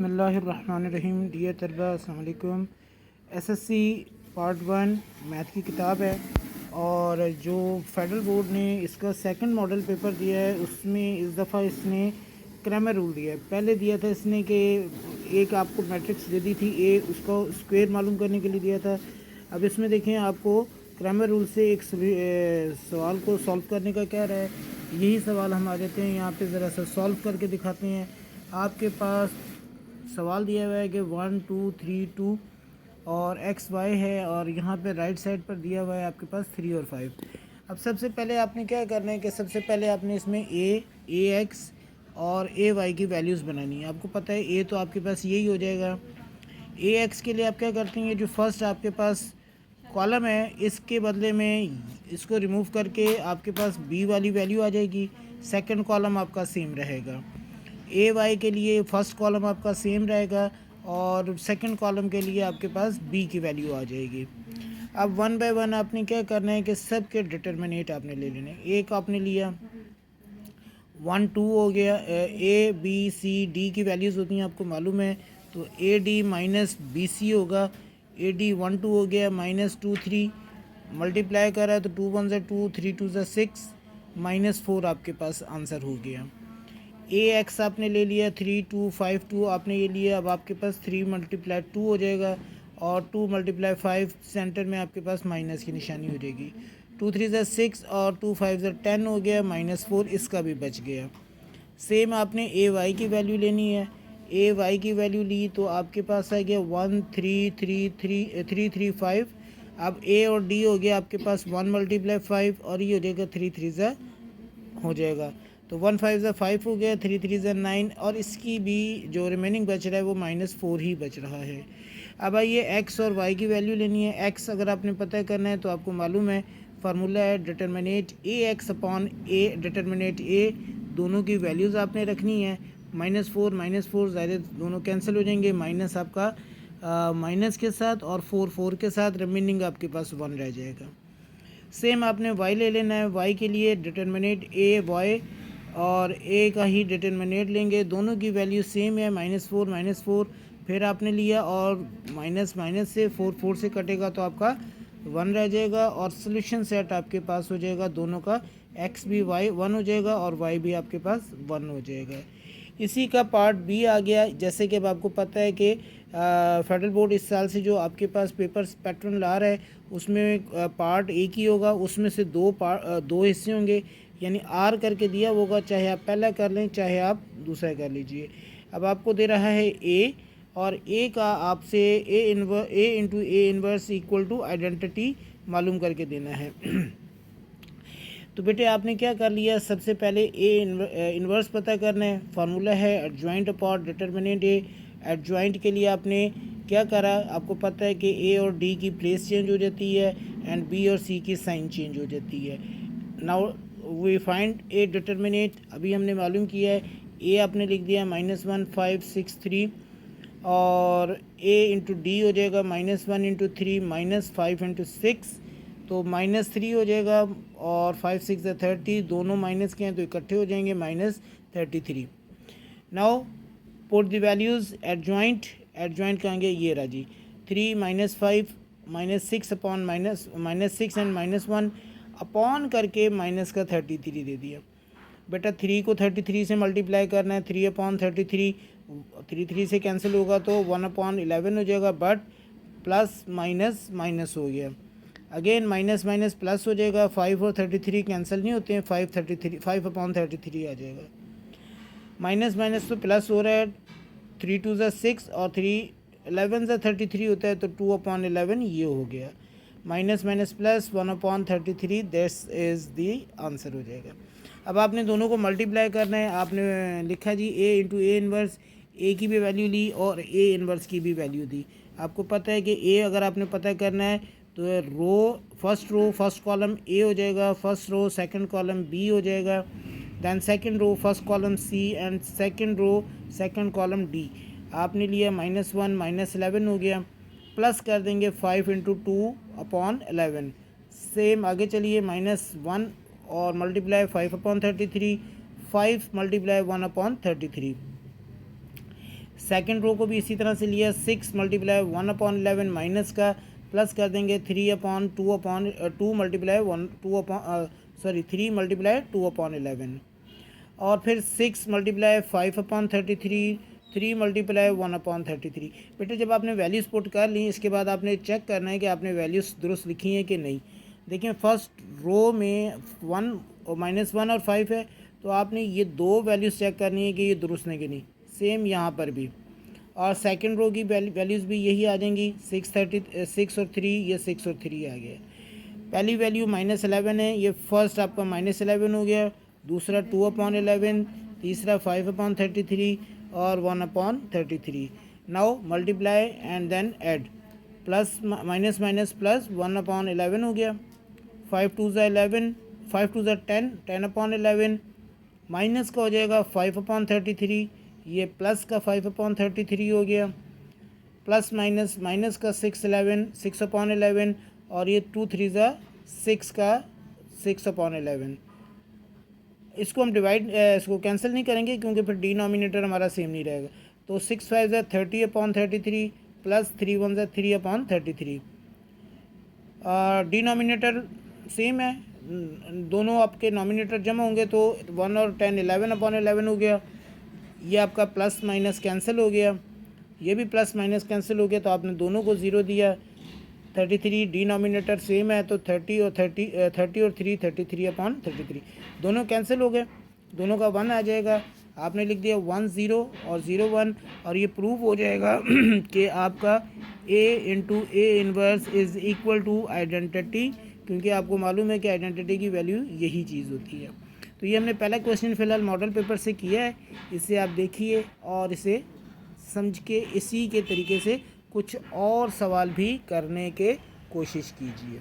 बिस्मिल्लाहिर्रहमानिर्रहीम। डियर तलबा अस्सलाम वालेकुम। एसएससी पार्ट 1 मैथ की किताब है और जो फेडरल बोर्ड ने इसका सेकंड मॉडल पेपर दिया है उसमें इस दफ़ा इसने क्रैमर रूल दिया है। पहले दिया था इसने कि एक आपको मैट्रिक्स दे दी थी ए, उसका स्क्वायर मालूम करने के लिए दिया था। अब इसमें देखें आपको क्रैमर रूल से एक सवाल को सॉल्व करने का कह रहा है। यही सवाल हम आ जाते हैं यहाँ पे, ज़रा सा सॉल्व करके दिखाते हैं। आपके पास सवाल दिया हुआ है कि 1 2 3 2 और एक्स वाई है और यहाँ पे राइट साइड पर दिया हुआ है आपके पास 3 और 5। अब सबसे पहले आपने क्या करना है कि सबसे पहले आपने इसमें ए एक्स और ए वाई की वैल्यूज़ बनानी है। आपको पता है ए तो आपके पास यही हो जाएगा। ए एक्स के लिए आप क्या करते हैं, जो फर्स्ट आपके पास कॉलम है इसके बदले में इसको रिमूव करके आपके पास बी वाली वैल्यू आ जाएगी। सेकंड कॉलम आपका सेम रहेगा। ए वाई के लिए फ़र्स्ट कॉलम आपका सेम रहेगा और सेकंड कॉलम के लिए आपके पास बी की वैल्यू आ जाएगी। अब वन बाय वन आपने क्या करना है कि सब के डिटर्मिनेट आपने ले लेने। एक आपने लिया 1 2 हो गया, ए बी सी डी की वैल्यूज़ होती हैं आपको मालूम है, तो A D minus B C होगा। ए डी 1 2 हो गया, माइनस 2 3 मल्टीप्लाई कर रहा है तो 2 1 ज़ा 2 3 2 ज़ा 6 माइनस 4 आपके पास आंसर हो गया। ए एक्स आपने ले लिया 3 2 5 2 आपने ये लिया। अब आपके पास 3 मल्टीप्लाई 2 हो जाएगा और 2 मल्टीप्लाई 5 सेंटर में आपके पास माइनस की निशानी हो जाएगी। 2 3 ज़ा 6 और 2 5 ज़ा 10 हो गया, माइनस 4 इसका भी बच गया। सेम आपने ए वाई की वैल्यू लेनी है। ए वाई की वैल्यू ली तो आपके पास आ गया 1 3 3 3 3 3 5। अब ए और डी हो गया आपके पास 1 मल्टीप्लाई 5 और ये हो जाएगा 3 3 ज़ा हो जाएगा, तो 1 5 ज़ा 5 हो गया, 3 3 ज़ा 9 और इसकी भी जो रिमेनिंग बच रहा है वो माइनस 4 ही बच रहा है। अब आइए एक्स और वाई की वैल्यू लेनी है। एक्स अगर आपने पता करना है तो आपको मालूम है फार्मूला है डिटर्मिनेट ए एक्स अपॉन ए डिटर्मिनेट ए, दोनों की वैल्यूज़ आपने रखनी है। माइनस 4 ज़ाहिर दोनों कैंसिल हो जाएंगे, माइनस आपका माइनस के साथ और 4 के साथ, रिमेनिंग आपके पास 1 रह जाएगा। सेम आपने वाई ले लेना है। वाई के लिए डिटर्मिनेट ए वाई और ए का ही डिटर्मिनेट लेंगे, दोनों की वैल्यू सेम है, माइनस 4 फिर आपने लिया और माइनस से 4 से कटेगा तो आपका 1 रह जाएगा और सोल्यूशन सेट आपके पास हो जाएगा दोनों का। एक्स भी वाई 1 हो जाएगा और वाई भी आपके पास 1 हो जाएगा। इसी का पार्ट बी आ गया। जैसे कि अब आपको पता है कि फेडरल बोर्ड इस साल से जो आपके पास पेपर पैटर्न ला रहा है उसमें पार्ट एक ही होगा, उसमें से दो हिस्से होंगे, यानी आर करके दिया होगा, चाहे आप पहला कर लें चाहे आप दूसरा कर लीजिए। अब आपको दे रहा है ए और ए का आपसे A into A inverse equal to identity मालूम करके देना है। तो बेटे आपने क्या कर लिया, सबसे पहले ए इन्वर्स पता करना है। फार्मूला है एडजॉइंट अपॉन डिटर्मिनेंट ए। एडजॉइंट के लिए आपने क्या करा, आपको पता है कि ए और डी की प्लेस चेंज हो जाती है एंड बी और सी की साइन चेंज हो जाती है। Now we find a determinant, अभी हमने मालूम किया है। ए आपने लिख दिया -1 5 6 3 और ए इंटू डी हो जाएगा -1 इंटू 3 -5 इंटू 6, तो -3 हो जाएगा और 5 6 30, दोनों माइनस के हैं तो इकट्ठे हो जाएंगे -33। Now put the values adjoint कहेंगे ये रहा जी 3 -5 -6 अपॉन -6 एंड -1 अपॉन करके माइनस का 33 दे दिया। बेटा 3 को 33 से मल्टीप्लाई करना है, 3 अपॉन 33, 3 से कैंसिल होगा तो 1 अपॉन 11 हो जाएगा, बट प्लस माइनस माइनस हो गया, अगेन माइनस माइनस प्लस हो जाएगा। 5 और 33 कैंसिल नहीं होते हैं, 5 अपॉन 33 आ जाएगा। माइनस माइनस तो प्लस हो रहा है, 3 2 ज़ा 6 और 3 11 ज़ा 33 होता है तो 2 अपॉन 11 ये हो गया। Minus minus plus 1 upon 33, that's is the answer हो जाएगा। अब आपने दोनों को मल्टीप्लाई करना है। आपने लिखा जी ए इंटू ए इन्वर्स, ए की भी वैल्यू ली और ए इन्वर्स की भी वैल्यू दी। आपको पता है कि ए अगर आपने पता करना है तो फर्स्ट कॉलम ए हो जाएगा, first row second column B हो जाएगा, then second row first column C and second row second column D. आपने लिया -1 -11 हो गया, प्लस कर देंगे 5 इंटू 2 अपॉन 11। सेम आगे चलिए, -1 और multiply 5 upon 33, 5 multiply 1 upon 33। Second row को भी इसी तरह से लिया, 6 मल्टीप्लाई 1/11 माइनस का प्लस कर देंगे 3 मल्टीप्लाई 3 मल्टीप्लाई 2/11 और फिर 6 मल्टीप्लाई 5/33, 3 मल्टीप्लाई 1/33। बेटे जब आपने वैल्यूज़ पुट कर ली इसके बाद आपने चेक करना है कि आपने वैल्यूज़ दुरुस्त लिखी हैं कि नहीं। देखिए फर्स्ट रो में 1 -1 और 5 है, तो आपने ये दो वैल्यूज़ चेक करनी है कि ये दुरुस्त है कि नहीं। सेम यहाँ पर भी, और सेकंड रो की वैल्यूज़ भी यही आ जाएंगी, 6 और 3, ये 6 और 3 आ गया। पहली वैल्यू -11 है, ये फर्स्ट आपका -11 हो गया, दूसरा 2/11, तीसरा 5/33 और 1/33। Now multiply and then add, plus minus minus plus 1/11 हो गया, 5 2 ज़ा 11, 5 2 ज़ा 10, 10/11 माइनस का हो जाएगा 5/33, ये प्लस का 5/33 हो गया, प्लस माइनस माइनस का 6/11, 6/11 और ये 2 3 ज़ा 6 का 6/11। इसको हम इसको कैंसिल नहीं करेंगे क्योंकि फिर डिनोमिनेटर हमारा सेम नहीं रहेगा। तो 6 5 ज़ा 30/33 प्लस 3 1 ज़ा 3/33। डिनोमिनेटर सेम है, दोनों आपके नॉमिनेटर जमा होंगे तो 1 और 10 11/11 हो गया। ये आपका प्लस माइनस कैंसिल हो गया, ये भी प्लस माइनस कैंसिल हो गया, तो आपने दोनों को 0 दिया। 33 डिनोमिनेटर सेम है तो 30 और 3 33/33 दोनों कैंसिल हो गए, दोनों का 1 आ जाएगा। आपने लिख दिया 1 0 और 0 1 और ये प्रूव हो जाएगा कि आपका A into A inverse is equal to identity, क्योंकि आपको मालूम है कि आइडेंटिटी की वैल्यू यही चीज़ होती है। तो ये हमने पहला क्वेश्चन फ़िलहाल मॉडल पेपर से किया है, इसे आप देखिए और इसे समझ के इसी के तरीके से कुछ और सवाल भी करने के कोशिश कीजिए।